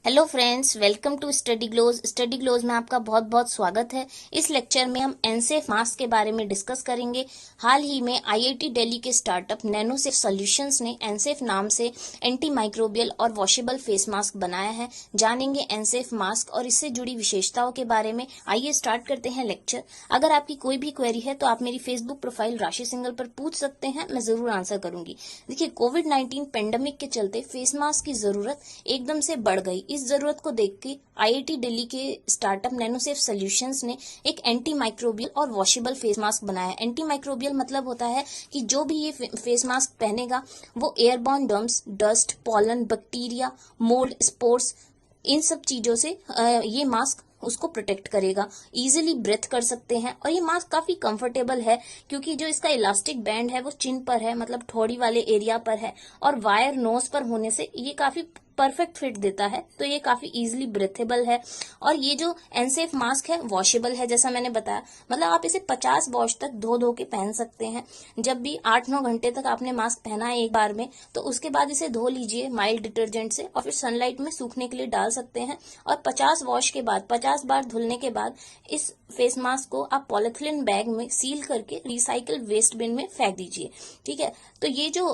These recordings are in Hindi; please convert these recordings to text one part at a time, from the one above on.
Hello friends, welcome to study glows. Study glows में आपका बहुत बहुत स्वागत है। इस लेक्चर में हम एनसेफ मास्क के बारे में डिस्कस करेंगे। हाल ही में आईआईटी दिल्ली के स्टार्टअप नैनोसेफ सॉल्यूशंस ने एनसेफ नाम से एंटी माइक्रोबियल और वॉशेबल फेस मास्क बनाया है। जानेंगे एनसेफ मास्क और इससे जुड़ी विशेषताओं के बारे में। आइए स्टार्ट करते हैं लेक्चर। अगर आपकी कोई भी क्वेरी है तो आप मेरी फेसबुक प्रोफाइल राशि सिंगल पर पूछ सकते हैं, मैं जरूर आंसर करूंगी। देखिए, कोविड-19 पेंडेमिक के चलते फेस मास्क की जरूरत एकदम से बढ़ गई। इस जरूरत को देख के आईआईटी दिल्ली के स्टार्टअप नैनोसेफ सॉल्यूशंस ने एक एंटी माइक्रोबियल और वॉशेबल फेस मास्क बनाया। एंटी माइक्रोबियल मतलब होता है कि जो भी ये फेस मास्क पहनेगा वो airborne germs, dust, pollen, bacteria, mould, spores, इन सब चीजों से ये मास्क उसको प्रोटेक्ट करेगा। इजीली ब्रेथ कर सकते हैं और ये मास्क काफी कंफर्टेबल है क्योंकि जो इसका इलास्टिक बैंड है वो चिन पर है, मतलब ठोड़ी वाले एरिया पर है, और वायर नोज पर होने से ये काफी परफेक्ट फिट देता है। तो ये काफी इजीली ब्रेथेबल है। और ये जो एनसेफ मास्क है वॉशेबल है, जैसा मैंने बताया, मतलब आप इसे 50 वॉश तक धो धो के पहन सकते हैं। जब भी 8-9 घंटे तक आपने मास्क पहना है एक बार में, तो उसके बाद इसे धो लीजिए माइल्ड डिटर्जेंट से और फिर सनलाइट में सूखने के लिए डाल सकते हैं। और 50 वॉश के बाद, 50 बार धुलने के बाद इस फेस मास्क को आप पॉलिथीन बैग में सील करके रिसाइकल वेस्ट बिन में फेंक दीजिए। ठीक है। तो ये जो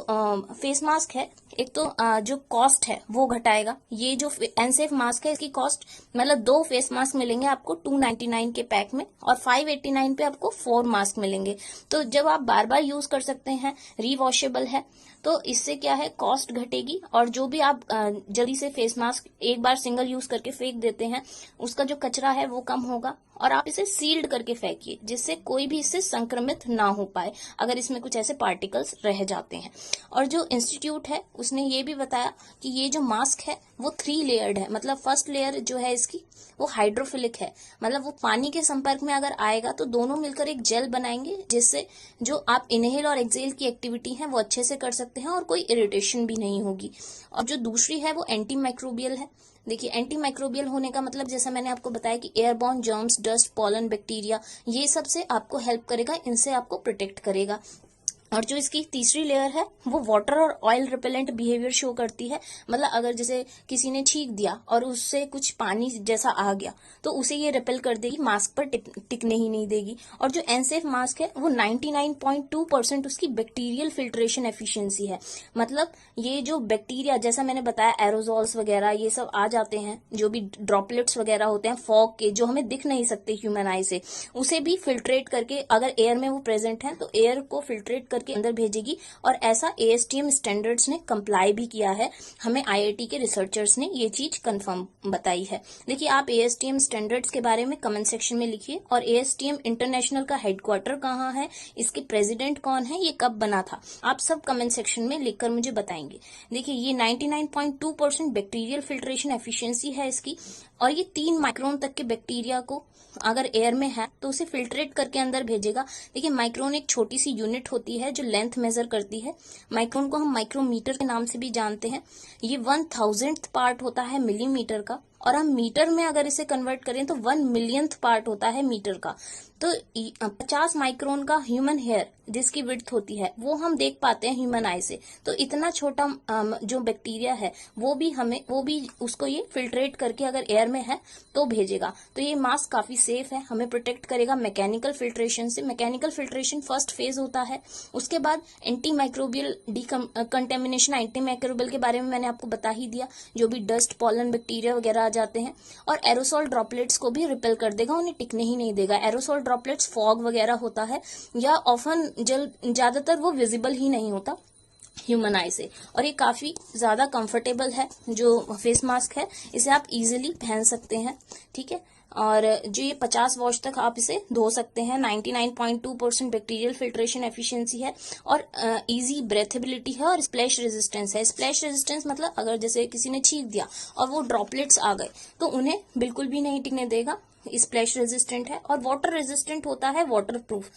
फेस मास्क है, एक तो जो कॉस्ट है वो घटाएगा। ये जो एनसेफ मास्क है इसकी कॉस्ट, मतलब 2 फेस मास्क मिलेंगे आपको 299 के पैक में और 589 पे आपको 4 मास्क मिलेंगे। तो जब आप बार बार यूज कर सकते हैं, रिवॉशेबल है, तो इससे क्या है, कॉस्ट घटेगी। और जो भी आप जल्दी से फेस मास्क एक बार सिंगल यूज करके फेंक देते हैं, उसका जो कचरा है वो कम होगा। और आप इसे सील्ड करके फेंकिए जिससे कोई भी इससे संक्रमित ना हो पाए अगर इसमें कुछ ऐसे पार्टिकल्स रह जाते हैं। और जो इंस्टीट्यूट है उसने ये भी बताया कि ये जो मास्क है वो 3 लेयर्ड है। मतलब फर्स्ट लेयर जो है इसकी वो हाइड्रोफिलिक है, मतलब वो पानी के संपर्क में अगर आएगा तो दोनों मिलकर एक जेल बनाएंगे जिससे जो आप इनहेल और एक्सेल की एक्टिविटी है वो अच्छे से कर सकते हैं और कोई इरिटेशन भी नहीं होगी। और जो दूसरी है वो एंटी माइक्रोबियल है। देखिए, एंटी माइक्रोबियल होने का मतलब जैसा मैंने आपको बताया कि airborne germs, dust, pollen, bacteria, ये सब से आपको हेल्प करेगा, इनसे आपको प्रोटेक्ट करेगा। और जो इसकी तीसरी लेयर है वो वाटर और ऑयल रिपेलेंट बिहेवियर शो करती है। मतलब अगर जैसे किसी ने छींक दिया और उससे कुछ पानी जैसा आ गया तो उसे ये रिपेल कर देगी, मास्क पर टिकने ही नहीं देगी। और जो एनसेफ मास्क है वो 99.2% उसकी बैक्टीरियल फिल्ट्रेशन एफिशिएंसी है। मतलब ये जो बैक्टीरिया, जैसा मैंने बताया, एरोजॉल्स वगैरह ये सब आ जाते हैं, जो भी ड्रॉपलेट्स वगैरह होते हैं फॉग के, जो हमें दिख नहीं सकते ह्यूमन आई से, उसे भी फिल्ट्रेट करके, अगर एयर में वो प्रेजेंट है तो एयर को फिल्ट्रेट करके अंदर भेजेगी। और ऐसा एएसटीएम स्टैंडर्ड्स ने कंप्लाई भी किया है। हमें आईआईटी के रिसर्चर्स ने ये चीज कंफर्म बताई है। देखिए, आप एएसटीएम स्टैंडर्ड्स के बारे में कमेंट सेक्शन में लिखिए। और एएसटीएम इंटरनेशनल का हेडक्वार्टर कहाँ है, इसके प्रेसिडेंट कौन है, ये कब बना था, आप सब कमेंट सेक्शन में लिखकर मुझे बताएंगे। देखिए, ये 99.2% बैक्टीरियल फिल्ट्रेशन एफिशिएंसी है इसकी। और ये 3 माइक्रोन तक के बैक्टीरिया को अगर एयर में है तो उसे फिल्ट्रेट करके अंदर भेजेगा। देखिए, माइक्रोन एक छोटी सी यूनिट होती है जो लेंथ मेजर करती है। माइक्रोन को हम माइक्रोमीटर के नाम से भी जानते हैं। ये 1,000th पार्ट होता है मिलीमीटर का, और हम मीटर में अगर इसे कन्वर्ट करें तो 1 मिलियंथ पार्ट होता है मीटर का। तो 50 माइक्रोन का ह्यूमन हेयर जिसकी विड्थ होती है वो हम देख पाते हैं ह्यूमन आई से। तो इतना छोटा जो बैक्टीरिया है वो भी उसको ये फिल्ट्रेट करके अगर एयर में है तो भेजेगा। तो ये मास्क काफी सेफ है, हमें प्रोटेक्ट करेगा मैकेनिकल फिल्ट्रेशन से। मैकेनिकल फिल्ट्रेशन फर्स्ट फेज होता है। उसके बाद anti microbial contamination, anti microbial के बारे में मैंने आपको बता ही दिया, जो भी डस्ट, पॉलन, बैक्टीरिया वगैरह आ जाते हैं। और एरोसोल ड्रॉपलेट्स को भी रिपेल कर देगा, उन्हें टिकने ही नहीं देगा। एरोसोल ड्रॉपलेट्स फॉग वगैरह होता है, या ऑफन ज्यादातर वो विजिबल ही नहीं होता ह्यूमन आई से। और ये काफी ज्यादा कंफर्टेबल है जो फेस मास्क है, इसे आप इजीली पहन सकते हैं। ठीक है। और जो ये 50 वॉश तक आप इसे धो सकते हैं। 99.2% बैक्टीरियल फिल्ट्रेशन एफिशिएंसी है और इजी ब्रेथेबिलिटी है और स्प्लैश रेजिस्टेंस है। स्प्लैश रेजिस्टेंस मतलब अगर जैसे किसी ने छींक दिया और वो ड्रॉपलेट्स आ गए तो उन्हें बिल्कुल भी नहीं टिकने देगा, स्प्लैश रेजिस्टेंट है। और वाटर रेजिस्टेंट होता है वाटर प्रूफ,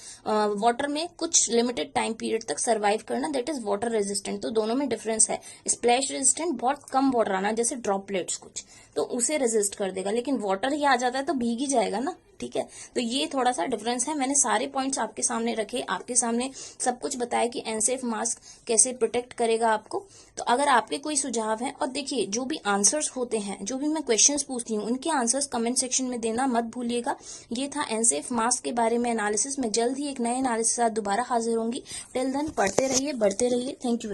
वाटर में कुछ लिमिटेड टाइम पीरियड तक सरवाइव करना, दैट इज वाटर रेजिस्टेंट। तो दोनों में डिफरेंस है। स्प्लैश रेजिस्टेंट बहुत कम वाटर आना, जैसे ड्रॉपलेट्स कुछ, तो उसे रेजिस्ट कर देगा, लेकिन वाटर ही आ जाता है तो भीग ही जाएगा ना। ठीक है। तो ये थोड़ा सा डिफरेंस है। मैंने सारे पॉइंट्स आपके सामने रखे, आपके सामने सब कुछ बताया कि एनसेफ मास्क कैसे प्रोटेक्ट करेगा आपको। तो अगर आपके कोई सुझाव है, और देखिए जो भी आंसर्स होते हैं, जो भी मैं क्वेश्चंस पूछती हूँ, उनके आंसर्स कमेंट सेक्शन में देना मत भूलिएगा। ये था एनसेफ मास्क के बारे में एनालिसिस। मैं जल्द ही एक नए एनालिसिस के साथ दोबारा हाजिर होंगी। टिल देन पढ़ते रहिए, बढ़ते रहिए। Thank you.